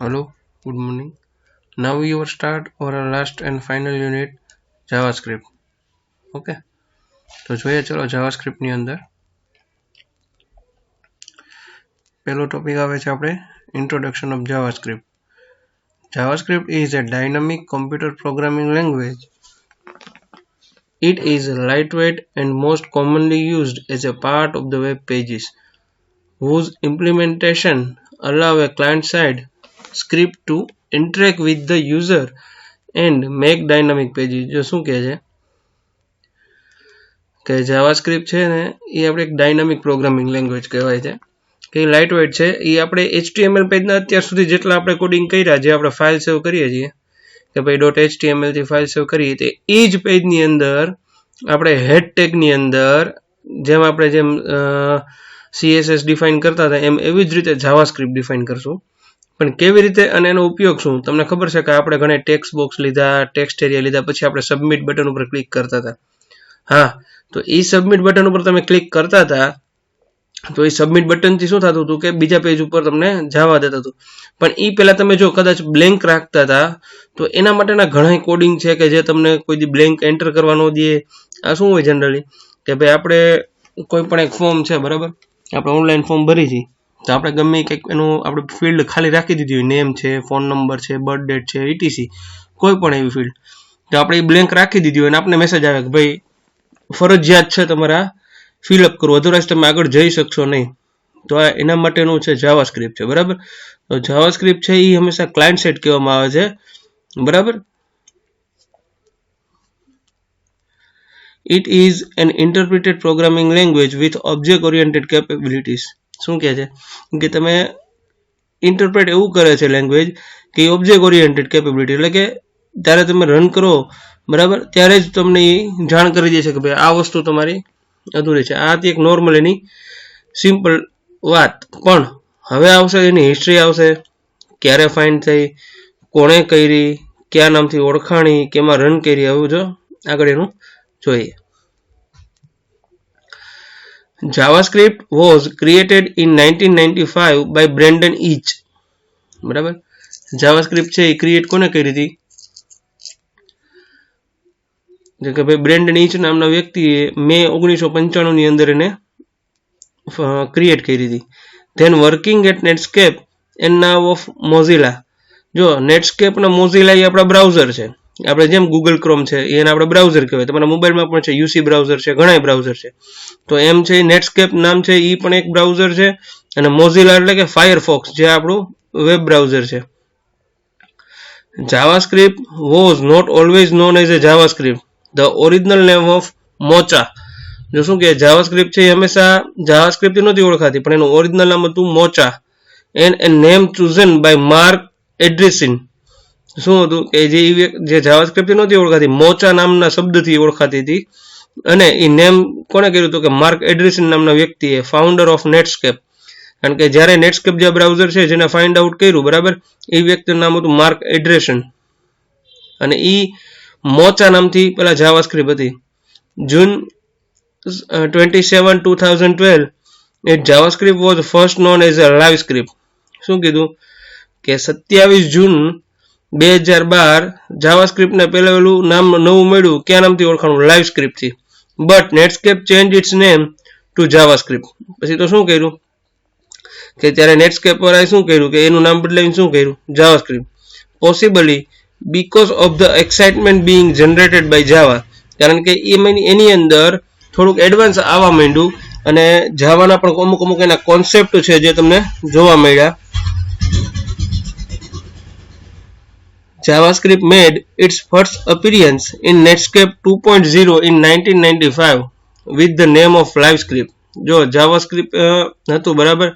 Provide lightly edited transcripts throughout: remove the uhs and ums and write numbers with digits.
Hello, good morning. Now we will start our last and final unit JavaScript. Okay, તો જોઈએ ચલો JavaScript ની અંદર પહેલો ટોપિક આવે છે આપણે Introduction of JavaScript. JavaScript is a dynamic computer programming language. It is lightweight and most commonly used as a part of the web pages, whose implementation allow a client-side script to interact with the user and make dynamic pages. જો શું કહે છે કે JavaScript છે ને એ આપણે એક dynamic programming language કહેવાય છે કે લાઇટ વેઇટ છે. એ આપણે HTML પેજના અત્યાર સુધી જેટલા આપણે કોડિંગ કર્યા, જે આપણે ફાઇલ સેવ કરીએ છીએ કે ભાઈ .html થી ફાઇલ સેવ કરીએ, તે એ જ પેજની અંદર આપણે હેડ ટેગની અંદર જેમ આપણે CSS ડિફાઇન કરતા હતા એમ એવી જ રીતે જાવાસ્ક્રિપ્ટ ડિફાઇન કરશું. પણ કેવી રીતે અને એનો ઉપયોગ શું? તમને ખબર છે કે આપણે ઘણા ટેક્સ્ટ બોક્સ લીધા, ટેક્સ્ટ એરિયા લીધા, પછી આપણે સબમિટ બટન ઉપર ક્લિક કરતા હતા. હા, તો એ સબમિટ બટન ઉપર તમે ક્લિક કરતા હતા તો એ સબમિટ બટનથી શું થતું હતું કે બીજા પેજ ઉપર તમને જવા દેતું હતું. પણ એ પહેલા તમે જો કદાચ બ્લેન્ક રાખતા હતા તો એના માટેના ઘણા કોડિંગ છે કે જે તમને કોઈ દી બ્લેન્ક એન્ટર કરવાનો દે. આ શું હોય જનરલી કે ભાઈ આપણે કોઈ પણ એક ફોર્મ છે, બરાબર, આપણે ઓનલાઈન ફોર્મ ભરી છીએ તો આપણે ગમે કંઈક એનું આપણે ફિલ્ડ ખાલી રાખી દીધી હોય, નેમ છે, ફોન નંબર છે, બર્થ ડેટ છે, etc, કોઈ પણ એવી ફિલ્ડ, તો આપણે એ બ્લેન્ક રાખી દીધી હોય અને આપણને મેસેજ આવે કે ભાઈ ફરજિયાત છે તમારે આ ફિલઅપ કરવું, અધરવાઇઝ તમે આગળ જઈ શકશો નહીં. તો આ એના માટેનું છે જાવાસ્ક્રિપ્ટ છે, બરાબર. તો જાવાસ્ક્રિપ્ટ છે એ હંમેશા ક્લાયન્ટ સાઇડ કહેવામાં આવે છે, બરાબર. It is an interpreted programming language with object oriented capabilities. શું કહે છે કે તમે ઇન્ટરપ્રેટ એવું કરે છે લેંગ્વેજ કે ઓબ્જેક્ટ ઓરિએન્ટેડ કેપેબિલિટી, એટલે કે ત્યારે તમે રન કરો, બરાબર, ત્યારે જ તમને જાણ કરી દેશે કે ભાઈ આ વસ્તુ તમારી અધૂરી છે. આ એક નોર્મલ એની સિમ્પલ વાત. પણ હવે આવશે એની હિસ્ટ્રી આવશે, ક્યારે ફાઇન્ડ થઈ, કોણે કરી, કયા નામથી ઓળખાણી, કેમાં રન કરી, આવું જો આગળ એનું જોઈએ. JavaScript was created in 1995 by Brendan Eich. બરાબર, જાવાસ્ક્રિપ્ટ છે એ ક્રિએટ કોને કરી હતી કે ભાઈ બ્રેન્ડન ઈચ નામના વ્યક્તિએ મે 1995 ની અંદર એને ક્રિએટ કરી હતી. Then working at Netscape and now of Mozilla. જો નેટસ્કેપ ના મોઝિલા એ આપણા બ્રાઉઝર છે, આપણે જેમ ગૂગલ ક્રોમ છે એને આપણે બ્રાઉઝર કહેવાય. તમારા મોબાઈલમાં પણ છે, યુસી બ્રાઉઝર છે, ઘણા બ્રાઉઝર છે. તો એમ છે નેટસ્કેપ નામ છે એ પણ એક બ્રાઉઝર છે, અને મોઝિલા એટલે કે ફાયરફોક્સ જે આપણું વેબ બ્રાઉઝર છે. JavaScript was not always known as a JavaScript. The original name of Mocha. જો શું કે જાવાસ્ક્રિપ્ટ છે એ હંમેશા જાવાસ્ક્રિપ્ટ નથી ઓળખાતી, પણ એનું ઓરિજિનલ નામ હતું Mocha, and a name chosen by Marc Andreessen. શું હતું કે જે જાવાસ્ક્રિપ્ટ નહોતી ઓળખાતી, મોચા નામના શબ્દથી ઓળખાતી હતી, અને એ નેમ કોને કર્યું હતું કે માર્ક એડ્રેસિન નામના વ્યક્તિએ, ફાઉન્ડર ઓફ નેટસ્કેપ. કારણ કે જ્યારે નેટસ્કેપ જે બ્રાઉઝર છે જેને ફાઇન્ડ આઉટ કર્યું, બરાબર, એ વ્યક્તિનું નામ હતું માર્ક એડ્રેસન, અને એ મોચા નામથી પેલા જાવાસ્ક્રિપ્ટ હતી. જૂન 27, 2012 it JavaScript was first known as a live script. શું કીધું કે 27 જૂન 2012 જાવાસ્ક્રિપ્ટ ને પહેલું નામ નવું મળ્યું, ક્યાં નામથી ઓળખાણું? લાઈવ સ્ક્રિપ્ટ થી. But Netscape change its name to JavaScript. પછી તો શું કર્યું કે ત્યારે નેટસ્કેપ વાળાએ શું કર્યું કે એનું નામ બદલાવીને શું કર્યું? JavaScript. Possibly because of the excitement being generated by Java. કારણ કે એની અંદર થોડુંક એડવાન્સ આવવા માંડ્યું, અને જાવાના પણ અમુક અમુક એના કોન્સેપ્ટ છે જે તમને જોવા મળ્યા. JavaScript made its first appearance in Netscape 2.0 in 1995 with the name of LiveScript. જો JavaScript હતું, બરાબર,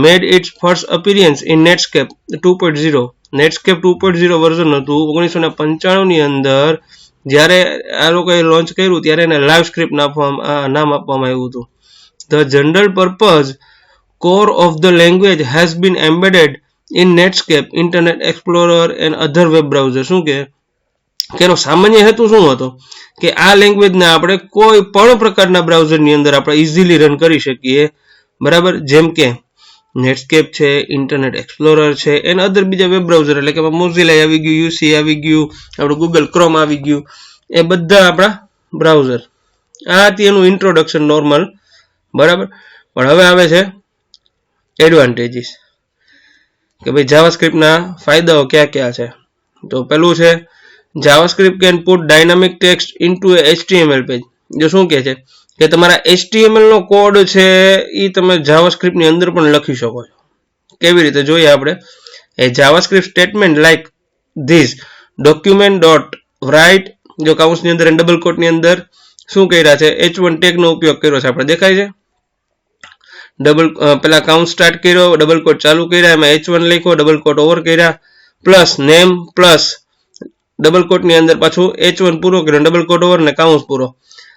made its first appearance in Netscape 2.0. Netscape 2.0 version હતું 1995 ની અંદર. જ્યારે આ લોકોએ લોન્ચ કર્યું ત્યારે એને લાઈવ સ્ક્રિપ્ટ નામ આપવામાં આવ્યું હતું. The general purpose core of the language has been embedded in Netscape, Internet Explorer and other web browsers. શું કે એનો સામાન્ય હેતુ શું હતો કે આ લેંગ્વેજને આપણે કોઈ પણ પ્રકારના બ્રાઉઝરની અંદર આપણે ઇઝીલી રન કરી શકીએ, બરાબર. જેમ કે નેટસ્કેપ છે, ઇન્ટરનેટ એક્સપ્લોરર છે, એન્ડ અધર બીજા વેબ બ્રાઉઝર એટલે કે મોઝિલા આવી ગયું, યુસી આવી ગયું, આપણું ગૂગલ ક્રોમ આવી ગયું, એ બધા આપણા બ્રાઉઝર. આ હતી એનું ઇન્ટ્રોડક્શન નોર્મલ, બરાબર. પણ હવે આવે છે એડવાન્ટેજીસ કે ભાઈ જાવાસ્ક્રિપ્ટના ફાયદાઓ ક્યાં ક્યાં છે. તો પેલું છે JavaScript can put dynamic text into A HTML page. જો શું કહે છે કે તમારા HTML નો કોડ છે એ તમે જાવાસ્ક્રિપ્ટની અંદર પણ લખી શકો છો. કેવી રીતે જોઈએ આપણે? A JavaScript statement like this document dot write, જો કાઉન્સની અંદર ડબલ કોટની અંદર શું કર્યા છે, H1 ટેગનો ઉપયોગ કર્યો છે, આપણે દેખાય છે. પેલા કાઉન્ટ સ્ટાર્ટ કર્યો, ડબલ કોટ ચાલુ કર્યા, એમાં H1 લખ્યો, ડબલ કોટ ઓવર કર્યા, પ્લસ નેમ પ્લસ ડબલ કોટની અંદર પાછું H1 પૂરો કર્યો, ડબલ કોટ ઓવર ને કાઉન્સ પૂરો.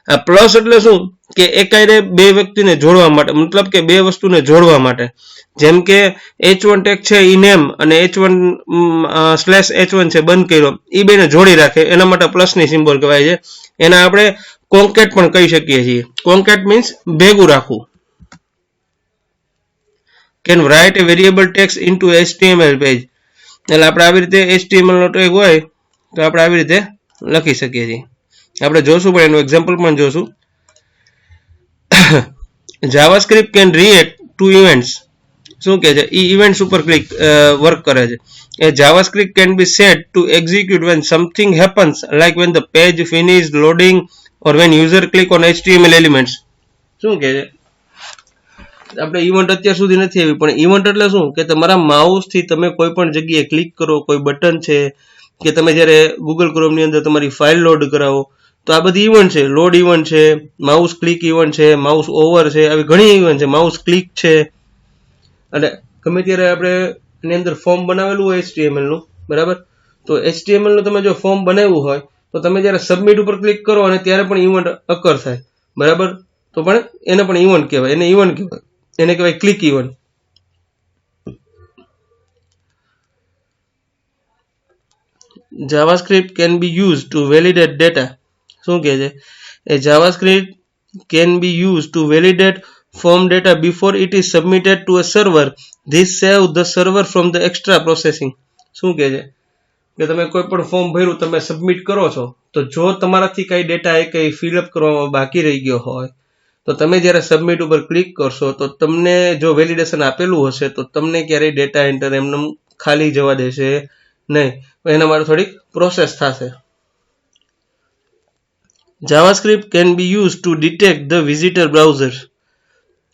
આ પ્લસ એટલે શું કે એકાયરે બે વ્યક્તિને જોડવા માટે, મતલબ કે બે વસ્તુને જોડવા માટે. જેમ કે H1 ટેગ છે ઈ નેમ અને H1 /H1 છે બંધ કર્યો, એ બેને જોડી રાખે, એના માટે પ્લસની સિમ્બોલ કહેવાય છે. એના આપણે કોન્કેટ પણ કહી શકીએ છીએ. કોન્કેટ મીન્સ ભેગું રાખવું. Can write A variable text into HTML page. એટલે આપણે આવી રીતે HTML નો ટેગ હોય તો આપણે આવી રીતે લખી શકીએ છીએ. આપણે જોશું પણ એનું એક્ઝામ્પલ પણ જોશું. JavaScript can react to events. શું કહે છે? ઈ ઇવેન્ટ્સ ઉપર વર્ક કરે છે. A JavaScript can be set to execute when something happens like when the page finish loading or when user click on HTML elements. શું કહે છે? આપણે ઇવેન્ટ અત્યાર સુધી નથી આવી, પણ ઇવેન્ટ એટલે શું કે તમારા માઉસથી તમે કોઈ પણ જગ્યાએ ક્લિક કરો, કોઈ બટન છે, કે તમે જ્યારે ગૂગલ ક્રોમની અંદર તમારી ફાઇલ લોડ કરાવો, તો આ બધી ઇવેન્ટ છે. લોડ ઇવેન્ટ છે, માઉસ ક્લિક ઇવેન્ટ છે, માઉસ ઓવર છે, આવી ઘણી ઇવેન્ટ છે, માઉસ ક્લિક છે. અને ગમે ત્યારે આપણે એની અંદર ફોર્મ બનાવેલું હોય HTML નું, બરાબર, તો HTML નું તમે જો ફોર્મ બનાવ્યું હોય તો તમે જ્યારે સબમિટ ઉપર ક્લિક કરો અને ત્યારે પણ ઇવેન્ટ અકર થાય, બરાબર, તો પણ એને પણ ઇવેન્ટ કહેવાય, એને ઇવેન્ટ કહેવાય, એને કહેવાય click event. JavaScript can be used to validate data. શું કહે છે? એ JavaScript can be used to validate form data before it is submitted to a server. This saves the server from the extra processing. શું કહે છે કે તમે કોઈ પણ ફોર્મ ભર્યું, તમે સબમિટ કરો છો, તો જો તમારાથી કઈ ડેટા એ કઈ ફિલઅપ કરવામાં બાકી રહી ગયો હોય તો તમે જ્યારે સબમિટ ઉપર ક્લિક કરશો તો તમને જો વેલિડેશન આપેલું હશે તો તમને ક્યારેય ડેટા એન્ટર એમને ખાલી જવા દેશે નહીં, એના માટે થોડીક પ્રોસેસ થશે. JavaScript can be used to detect the visitor browser.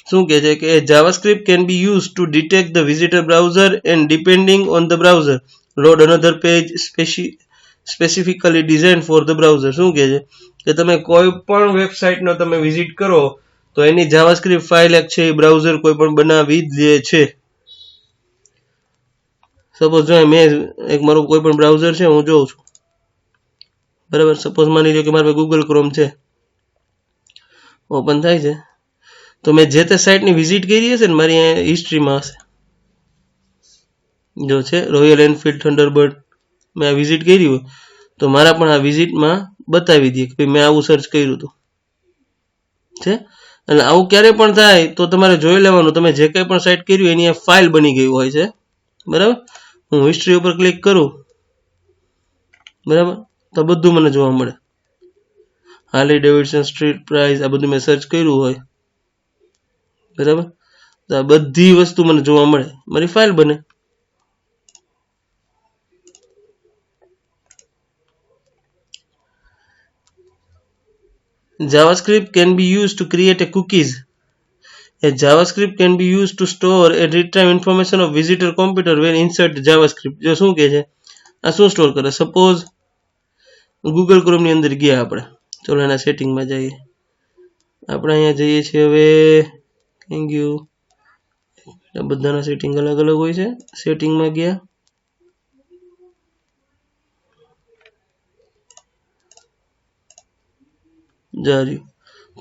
શું કહે છે કે JavaScript can be used to detect the visitor browser and depending on the browser load another page specifically designed for the browser. શું કહે છે કે તમે કોઈ પણ વેબસાઇટનો તમે વિઝિટ કરો તો એની જાવાસ્ક્રિપ્ટ ફાઇલ એક છે એ બ્રાઉઝર કોઈ પણ બનાવી દે છે. સપોઝ જો મેં એક મારું કોઈ પણ બ્રાઉઝર છે, હું જોઉં છું, બરાબર, સપોઝ માની લો કે મારે ગૂગલ ક્રોમ છે, ઓપન થાય છે, તો મેં જે તે સાઇટની વિઝિટ કરી હશે ને મારી અહીંયા હિસ્ટ્રીમાં હશે, જો છે રોયલ એનફિલ્ડ થંડરબર્ડ, મેં આ વિઝિટ કરી હોય તો મારા પણ આ વિઝિટમાં બતાવી દે કે ભાઈ મેં આવું સર્ચ કર્યું હતું છે. અને આવું ક્યારે પણ થાય તો તમારે જોઈ લેવાનું, તમે જે કંઈ પણ સાઇટ કર્યું એની આ ફાઇલ બની ગઈ હોય છે, બરાબર. હું હિસ્ટ્રી ઉપર ક્લિક કરું, બરાબર, તો બધું મને જોવા મળે. હાર્લી ડેવિડસન સ્ટ્રીટ પ્રાઇસ, આ બધું મેં સર્ચ કર્યું હોય, બરાબર, તો આ બધી વસ્તુ મને જોવા મળે, મારી ફાઇલ બને. JavaScript can be used to create a cookies. A JavaScript can be used to store and retrieve information of visitor computer when insert JavaScript. જો શું કહે છે, આ શું સ્ટોર કરે? સપોઝ ગૂગલ ક્રોમની અંદર ગયા આપણે, ચલો એના સેટિંગમાં જઈએ, આપણે અહીંયા જઈએ છીએ હવે, થેન્ક યુ, બધાના સેટિંગ અલગ અલગ હોય છે. સેટિંગમાં ગયા, જારી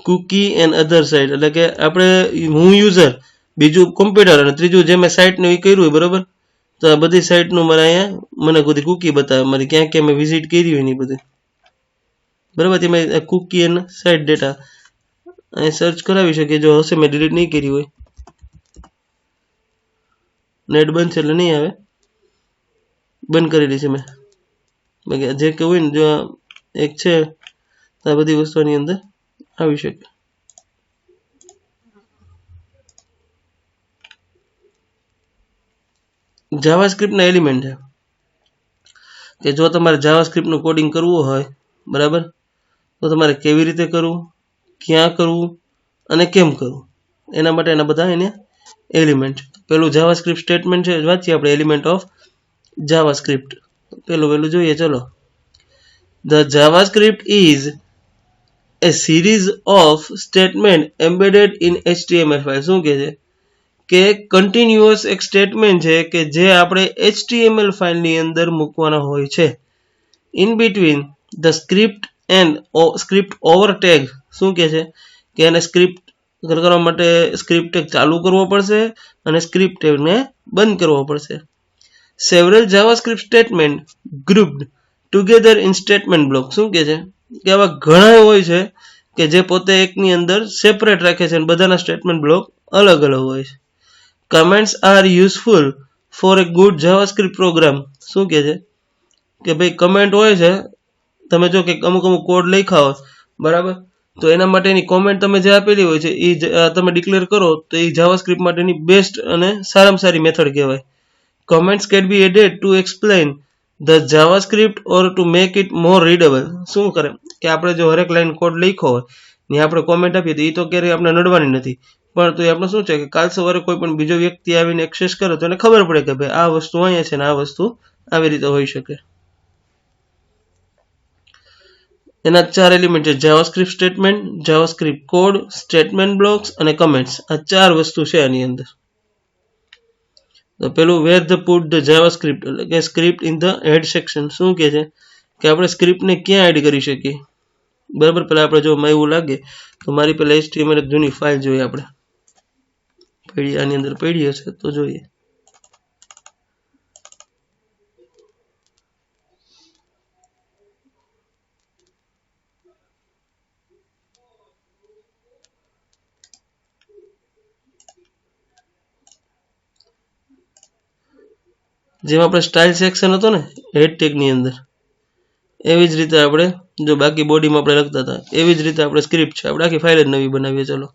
કુકી એન્ડ અધર સાઇટ, એટલે કે આપણે હું યુઝર, બીજું કોમ્પ્યુટર અને ત્રીજું જે મેં સાઇટનું એ કર્યું હોય, બરાબર, તો આ બધી સાઇટનું મારે અહીંયા મને બધી કુકી બતાવે, મારી ક્યાં ક્યાં મેં વિઝિટ કરી હોય એની બધી, બરાબર. તેમાં કુકી એન્ડ સાઇટ ડેટા અહીં સર્ચ કરાવી શકીએ જો હશે, મેં ડિલીટ નહીં કરી હોય. નેટ બંધ છે એટલે નહીં આવે, બંધ કરેલી છે મેં. બાકી જે કહેવું ને જો એક છે તો આ બધી વસ્તુ આની અંદર આવી શકે. જાવાસ્ક્રિપ્ટના એલિમેન્ટ છે કે જો તમારે જાવાસ્ક્રિપ્ટનું કોડિંગ કરવું હોય બરાબર, તો તમારે કેવી રીતે કરવું, ક્યાં કરવું અને કેમ કરવું, એના માટે એના બધા એને એલિમેન્ટ. પેલું જાવાસ્ક્રિપ્ટ સ્ટેટમેન્ટ છે, વાંચીએ આપણે એલિમેન્ટ ઓફ જાવાસ્ક્રિપ્ટ. પેલું જોઈએ ચલો. The JavaScript is a series of statement embedded in HTML file. શું કહે છે કે કન્ટિન્યુઅસ એક સ્ટેટમેન્ટ છે કે જે આપણે HTML ફાઇલની અંદર મૂકવાના હોય છે. In between the script and script over tag. શું કહે છે કે એને સ્ક્રિપ્ટ કરવા માટે સ્ક્રિપ્ટ ટેગ ચાલુ કરવો પડશે અને સ્ક્રિપ્ટ ટેગને બંધ કરવો પડશે. Several JavaScript statement grouped together in statement block. શું કહે છે કે આવા ઘણા હોય છે કે જે પોતે એકની અંદર સેપરેટ રાખે છે અને બધાના સ્ટેટમેન્ટ બ્લોક અલગ અલગ હોય છે. Comments are useful for a good JavaScript program. શું કહે છે કે ભાઈ કમેન્ટ હોય છે, તમે જો કે અમુક કોડ લખ્યા હોય બરાબર, તો એના માટેની કોમેન્ટ તમે જે આપેલી હોય છે એ તમે ડિક્લેર કરો તો એ જાવાસ્ક્રિપ્ટ માટેની બેસ્ટ અને સારામાં સારી મેથડ કહેવાય. Comments can be added to explain the JavaScript or to make it more readable. શું કરે કે આપણે જો હરેક લાઈન કોડ લખ્યો હોય ને આપણે કોમેન્ટ આપીએ તો એ તો ક્યારેય આપણે નડવાની નથી, પણ તો આપણે શું છે કે કાલ સવારે કોઈ પણ બીજો વ્યક્તિ આવીને એક્સેસ કરે તો એને ખબર પડે કે ભાઈ આ વસ્તુ અહીંયા છે ને આ વસ્તુ આવી રીતે હોઈ શકે. એના 4 એલિમેન્ટ છે: JavaScript statement, JavaScript code, statement blocks અને કમેન્ટ્સ. આ 4 વસ્તુ છે આની અંદર. તો પેલું where the put the JavaScript એટલે કે script in the head section. શું કહે છે કે આપણે સ્ક્રિપ્ટને ક્યાં એડ કરી શકીએ બરાબર. પેલા આપણે જો એવું લાગે તો મારી પેલા HTML એક જૂની ફાઇલ જોઈએ આપણે, આની અંદર પડી હશે તો જોઈએ. જેમ આપણે સ્ટાઇલ સેક્શન હતો ને હેડ ટેગની અંદર, એવી જ રીતે આપણે જો બાકી બોડીમાં આપણે લખતા હતા એવી જ રીતે આપણે સ્ક્રિપ્ટ છે, આપણે આખી ફાઇલ જ નવી બનાવીએ. ચલો,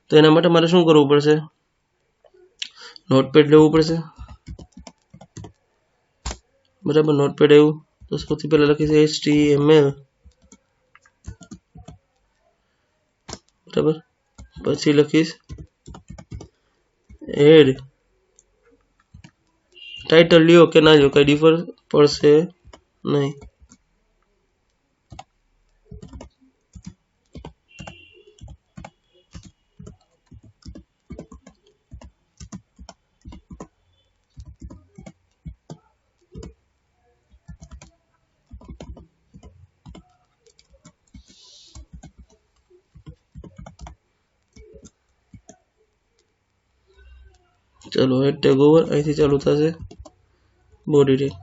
તો એના માટે મારે શું કરવું પડશે? નોટપેડ લેવું પડશે બરાબર. નોટપેડ એવું તો સૌથી પહેલા લખીશ HTML બરાબર, પછી લખીશ હેડ. ટાઇટલ લ્યો કે ના લ્યો કઈ ડિફર પડશે નહીં. ચલો હેડ ટેગ ઓવર, અહીંથી ચાલુ થશે બોડી ટેગ.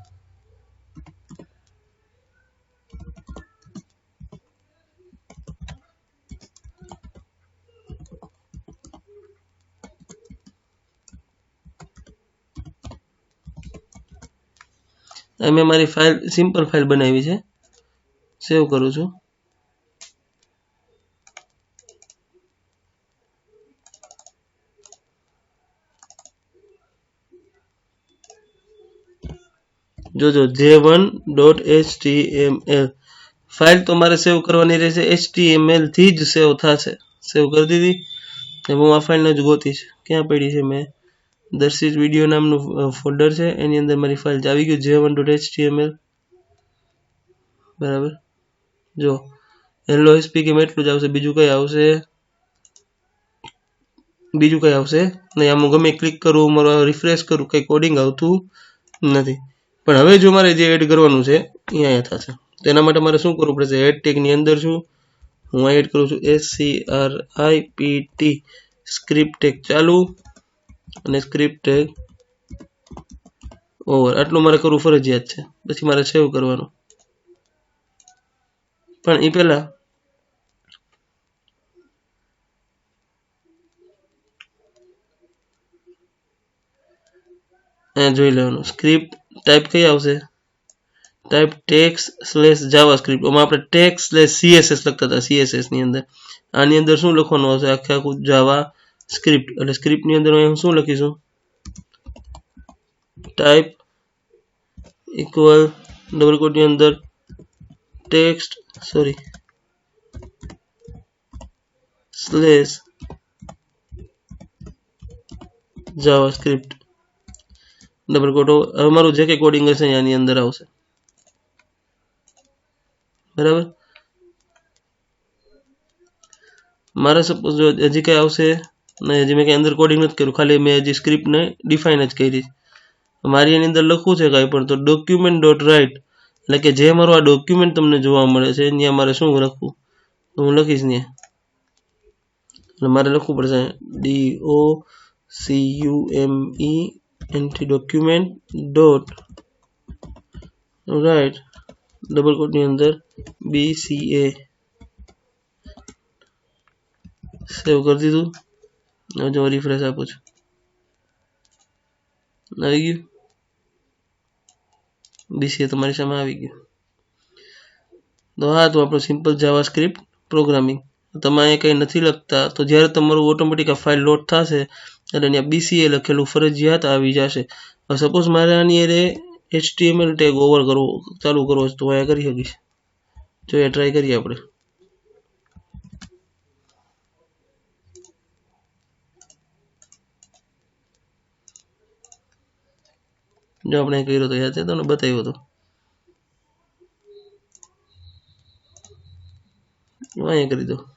મેં મારી ફાઇલ સિમ્પલ ફાઇલ બનાવી છે, સેવ કરું છું. જોજો j1.html ફાઇલ તો મારે સેવ કરવાની રહેશે, HTML થી જ સેવ થશે. સેવ કરી દીધી. હું આ ફાઇલને જ ગોતીશ ક્યાં પડી છે. મેં દર્શિત વિડીયો નામનું ફોલ્ડર છે એની અંદર મારી ફાઇલ આવી ગયું j1.html બરાબર. જો હેલો સ્પીકિંગ એટલું જ આવશે, બીજું કઈ આવશે નહીં. આમ ગમે ક્લિક કરું, મારો રિફ્રેશ કરું, કઈ કોડિંગ આવતું નથી. પણ હવે જો મારે જે એડ કરવાનું છે અહીંયા થશે. તો એના માટે મારે શું કરવું પડશે? હેડ ટેગની અંદર છું હું એડ કરું છું SCRIPT સ્ક્રિપ્ટ ટેગ ચાલુ અને સ્ક્રિપ્ટ ટેગ ઓવર. આટલું મારે કરવું ફરજિયાત છે, પછી મારે સેવ કરવાનું. પણ એ પહેલા અહીંયા જોઈ લેવાનું સ્ક્રિપ્ટ ટાઈપ કઈ આવશે ટાઈપ text/javascript આમાં આપણે text/css લખતા હતા css ની અંદર આની અંદર શું લખવાનું આવશે આખે આખું જાવા સ્ક્રિપ્ટ એટલે સ્ક્રિપ્ટ ની અંદર અહીં શું લખીશું ટાઈપ ઇક્વલ ડબલ કોટ ની અંદર text/javascript ડબલ કોટ હવે મારું જે કે કોડિંગ હશે આની અંદર આવશે બરાબર મારે સપોઝ જો હજી કઈ આવશે ને હજી મેં કઈ અંદર કોડિંગ નથી કર્યું ખાલી મેં હજી સ્ક્રિપ્ટ ને ડિફાઇન જ કરી મારી એની અંદર લખવું છે કાંઈ પણ તો document.write એટલે કે જે મારું આ ડોક્યુમેન્ટ તમને જોવા મળે છે ત્યાં મારે શું લખવું તો હું લખીશ ને એટલે મારે લખવું પડશે document ડોટ રાઇટ ડબલ કોટ ની અંદર BCA સેવ કરી દીધું હવે જો રિફ્રેશ આપું છું આવી ગયું BCA તમારી સામે આવી ગયું તો હા તો આપણો સિમ્પલ જાવાસ્ક્રિપ્ટ પ્રોગ્રામિંગ તમે અહીંયા કંઈ નથી લખતા તો જ્યારે તમારું ઓટોમેટિક આ ફાઇલ લોડ થશે એટલે અહીંયા BCA લખેલું ફરજિયાત આવી જશે સપોઝ મારે આની અરે HTML ટેગ ઓવર કરવો ચાલુ કરવો છે તો અહીંયા કરી શકીશ જો એ ટ્રાય કરીએ આપણે જો આપણે કર્યો તો યાદ છે તમને બતાવ્યો હતો અહીંયા કરી દો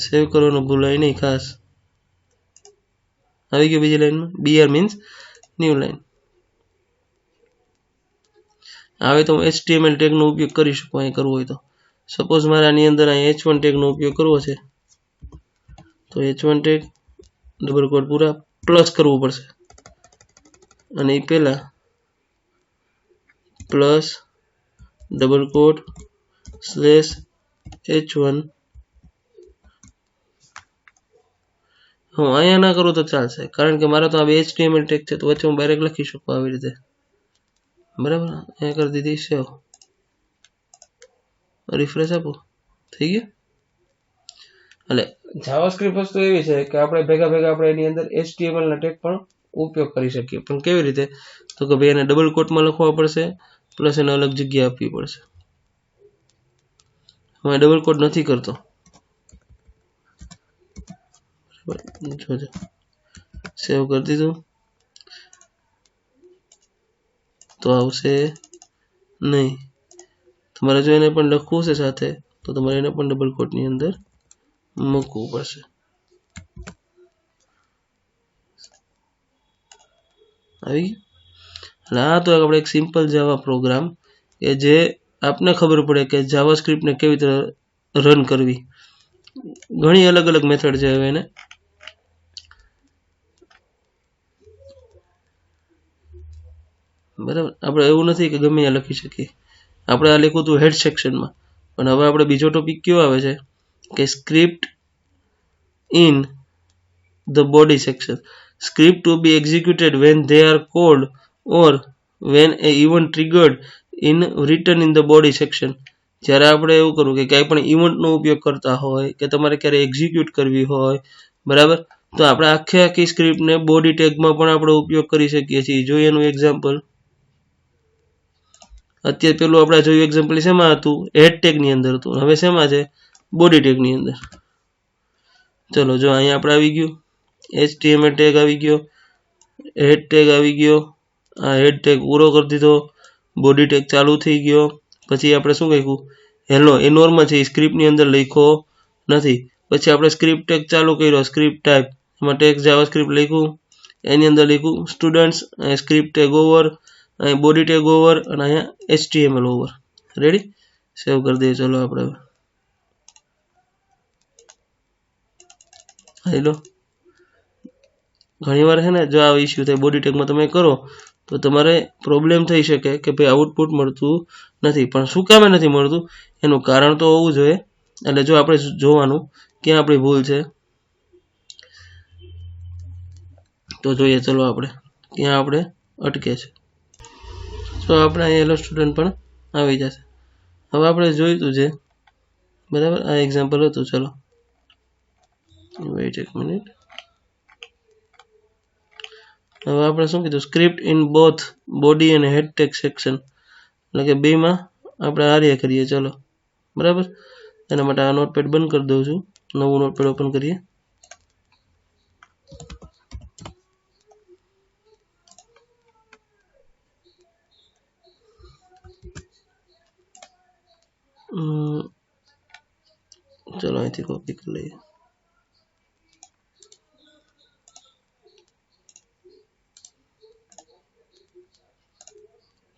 સેવ કરવાનું ભૂલાય નહીં ખાસ આવી ગયો બીજી લાઈનમાં BR મીન્સ ન્યૂ લાઈન હવે તો HTML ટેગનો ઉપયોગ કરી શકો અહીં કરવો હોય તો સપોઝ મારે આની અંદર અહીં H1 ટેગનો ઉપયોગ કરવો છે તો H1 ટેગ ડબલ કોટ પૂરા પ્લસ કરવું પડશે અને એ પહેલા પ્લસ ડબલ કોટ /H1 હું અહીંયા ના કરું તો ચાલશે કારણ કે મારે તો આ HTML ટેગ છે તો વચ્ચે હું ડાયરેક્ટ લખી શકું આવી રીતે બરાબર અહીંયા કરી દીધી સેવ રિફ્રેશ આપો થઈ ગયું એટલે જાવાસ્ક્રિપ્ટ વસ્તુ એવી છે કે આપણે ભેગા આપણે એની અંદર HTML ના ટેગ પણ ઉપયોગ કરી શકીએ પણ કેવી રીતે તો કે ભાઈ એને ડબલ કોટમાં લખવા પડશે પ્લસ એને અલગ જગ્યા આપવી પડશે હું ડબલ કોટ નથી કરતો જોજો સેવ કરી દીધું તો આવશે નહીં તમારે જો એને પણ લખવું છે સાથે તો તમારે એને પણ ડબલ કોટની અંદર મૂકવું પડશે આવી એટલે આ તો આપણે એક સિમ્પલ જાવા પ્રોગ્રામ કે જે આપને ખબર પડે કે જાવાસ્ક્રિપ્ટને કેવી રીતે રન કરવી ઘણી અલગ અલગ મેથડ છે હવે એને બરાબર આપણે એવું નથી કે ગમે ત્યાં લખી શકીએ આપણે આ લખ્યું હતું હેડ સેક્શનમાં પણ હવે આપણે બીજો ટોપિક કયો આવે છે કે script in the body section script to be executed when they are called or when a event triggered in written in the body section જ્યારે આપણે એવું કરવું કે કંઈ પણ ઇવેન્ટનો ઉપયોગ કરતા હોય કે તમારે ક્યારે એક્ઝિક્યુટ કરવી હોય બરાબર તો આપણે આખી સ્ક્રિપ્ટને બોડી ટેગમાં પણ આપણે ઉપયોગ કરી શકીએ છીએ જોઈએ એનું એક્ઝામ્પલ અત્યારે પેલું આપણે જોયું એક્ઝામ્પલ શેમાં હતું હેડ ટેગની અંદર હતું હવે શેમાં છે બોડી ટેગની અંદર ચલો જો અહીંયા આપણે આવી ગયું HTML ટેગ આવી ગયો હેડ ટેગ આવી ગયો આ હેડ ટેગ પૂરો કરી દીધો બોડી ટેગ ચાલુ થઈ ગયો પછી આપણે શું લખ્યું હેલો એ નોર્મલ છે સ્ક્રિપ્ટની અંદર લખ્યો નથી પછી આપણે સ્ક્રિપ્ટ ટેગ ચાલુ કર્યો સ્ક્રિપ્ટ ટાઈપ એમાં ટેક્સ્ટ જાવાસ્ક્રિપ્ટ લખ્યું એની અંદર લખ્યું સ્ટુડન્ટ્સ અહીંયા સ્ક્રિપ્ટ ટેગ ઓવર અહીં બોડી ટેગ ઓવર અને અહીંયા HTML ઓવર રેડી સેવ કરી દઈએ ચલો આપણે હેલો ઘણી વાર છે ને જો આ ઇશ્યુ થાય બોડી ટેગમાં તમે કરો તો તમારે પ્રોબ્લેમ થઈ શકે કે ભાઈ આઉટપુટ મળતું નથી. પણ શું કામે નથી મળતું એનું કારણ તો હોવું જોઈએ. એટલે જો આપણે જોવાનું ક્યાં આપણી ભૂલ છે તો જોઈએ. ચલો આપણે ક્યાં આપણે અટકે છે. તો આપણે અહીં હેલો સ્ટુડન્ટ પણ આવી જશે. હવે આપણે જોઈતું છે બરાબર, આ એક્ઝામ્પલ હતું. ચલો વેઇટ એક મિનિટ. હવે આપણે શું કીધું, સ્ક્રિપ્ટ ઇન બોથ બોડી અને હેડ ટેગ સેક્શન, એટલે કે બેમાં આપણે આર્ય કરીએ. ચલો બરાબર, એના માટે આ નોટપેડ બંધ કરી દઉં છું, નવું નોટપેડ ઓપન કરીએ. ચલો અહીંથી કોપી કરી લઈએ.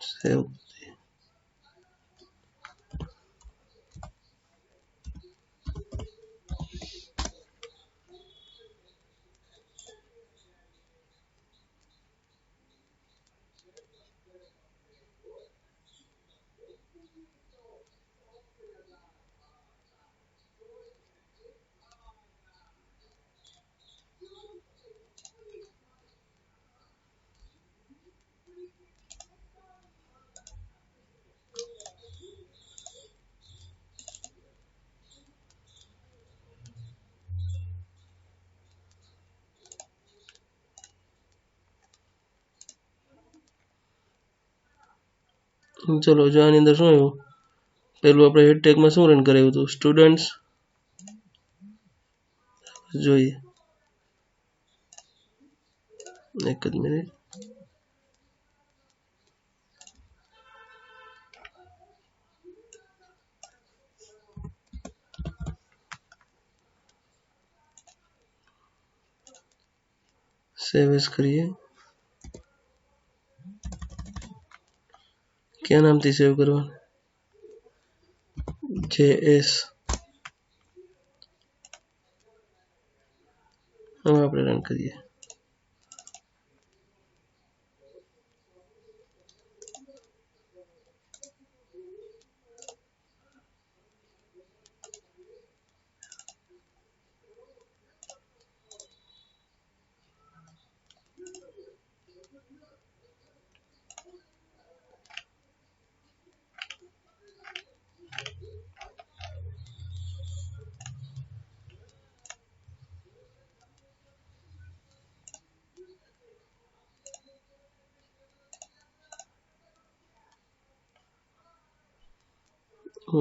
સેવ. ચલો જો આની અંદર શું આવ્યું, પેલું આપણે હેડ ટેગમાં શું રન કરાવ્યું હતું, સ્ટુડન્ટ્સ. જોઈએ એક જ મિનિટ. સેવ એઝ કરીએ. ક્યાં નામથી સેવ કરવાનું, JS. હવે આપણે રન કરીએ.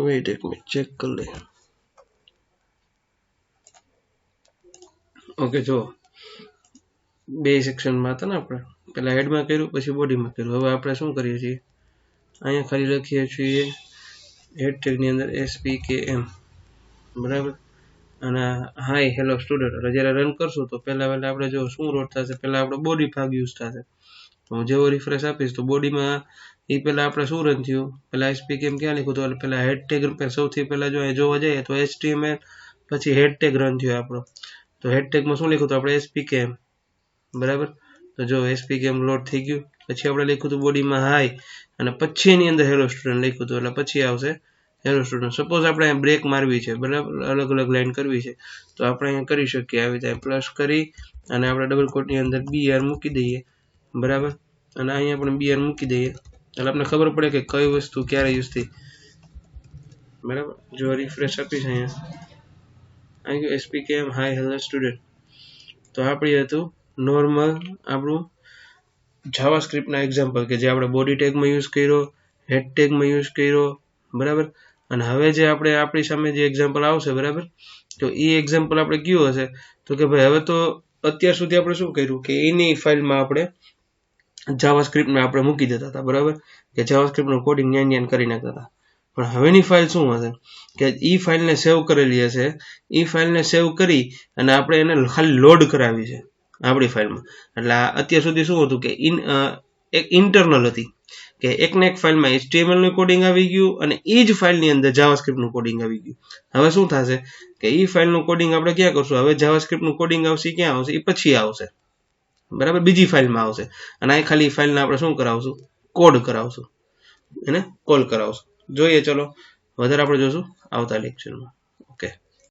વેઇટ એક મિનિટ ચેક કરી લઈએ. ઓકે, જો બે સેક્શનમાં હતા ને આપણે, પહેલા હેડમાં કર્યું પછી બોડીમાં કર્યું. હવે આપણે શું કરીએ છીએ, અહીંયા ખાલી લખીએ છીએ હેડ ટેગની અંદર SPKM બરાબર, અને હાય હેલો સ્ટુડન્ટ. એટલે જ્યારે રન કરશું તો પહેલાં આપણે જો શું લોડ થશે, પહેલાં આપણો બોડી ભાગ યુઝ થશે. હું જેવો રિફ્રેશ આપીશ તો બોડીમાં એ પહેલાં આપણે શું રન થયું, પહેલાં SPKM ક્યાં લખ્યું હતું, એટલે પહેલાં હેડ ટેગ સૌથી પહેલાં જો જોવા જઈએ તો HTML પછી હેડ ટેગ રન થયો આપણો. તો હેડ ટેગમાં શું લખ્યું હતું આપણે, SPKM બરાબર. તો જો SPKM લોડ થઈ ગયું. પછી આપણે લખ્યું હતું બોડીમાં હાય, અને પછી એની અંદર હેલો સ્ટુડન્ટ લખ્યું હતું, એટલે પછી આવશે હેલો સ્ટુડન્ટ. સપોઝ આપણે અહીંયા બ્રેક મારવી છે બરાબર, અલગ અલગ લાઈન કરવી છે, તો આપણે અહીંયા કરી શકીએ આવી રીતે પ્લસ કરી અને આપણે ડબલ કોટની અંદર BR મૂકી દઈએ બરાબર, અને અહીંયા આપણે BR મૂકી દઈએ એટલે આપણે ખબર પડે કે કઈ વસ્તુ ક્યારે યુઝ થઈ બરાબર. જો રિફ્રેશ આપીશ અહીંયા SPKM હાય હેલો સ્ટુડન્ટ, તો આપણી હતું નોર્મલ આપણું જાવાસ્ક્રિપ્ટના એક્ઝામ્પલ કે જે આપણે બોડી ટેગમાં યુઝ કર્યો, હેડ ટેગમાં યુઝ કર્યો બરાબર. અને હવે જે આપણે આપણી સામે જે એક્ઝામ્પલ આવશે બરાબર, તો એ એક્ઝામ્પલ આપણે કયું હશે, તો કે ભાઈ હવે તો અત્યાર સુધી આપણે શું કર્યું કે એની ફાઇલમાં આપણે જાવાસ્ક્રિપ્ટમાં આપણે મૂકી દેતા હતા બરાબર, કે જાવાસ્ક્રિપ્ટનું કોડિંગ ન્યાન કરી નાખતા હતા. પણ હવેની ફાઇલ શું હશે કે એ ફાઇલને સેવ કરેલી હશે, એ ફાઇલને સેવ કરી અને આપણે એને ખાલી લોડ કરાવી છે આપણી ફાઇલમાં. એટલે અત્યાર સુધી શું હતું કે એક ઇન્ટરનલ હતી કે એકને એક ફાઇલમાં HTML નું કોડિંગ આવી ગયું અને એ જ ફાઇલની અંદર જાવાસ્ક્રિપ્ટનું કોડિંગ આવી ગયું. હવે શું થશે કે એ ફાઇલનું કોડિંગ આપણે ક્યાં કરશું, હવે જાવાસ્ક્રિપ્ટનું કોડિંગ આવશે ક્યાં આવશે, એ પછી આવશે બરાબર, બીજી ફાઇલમાં આવશે અને અહીં ખાલી ફાઇલને આપણે શું કરાવશું, કોડ કરાવશું, એને કોલ કરાવશું. જોઈએ ચલો વધારે આપણે જોશું આવતા લેક્ચરમાં. ઓકે.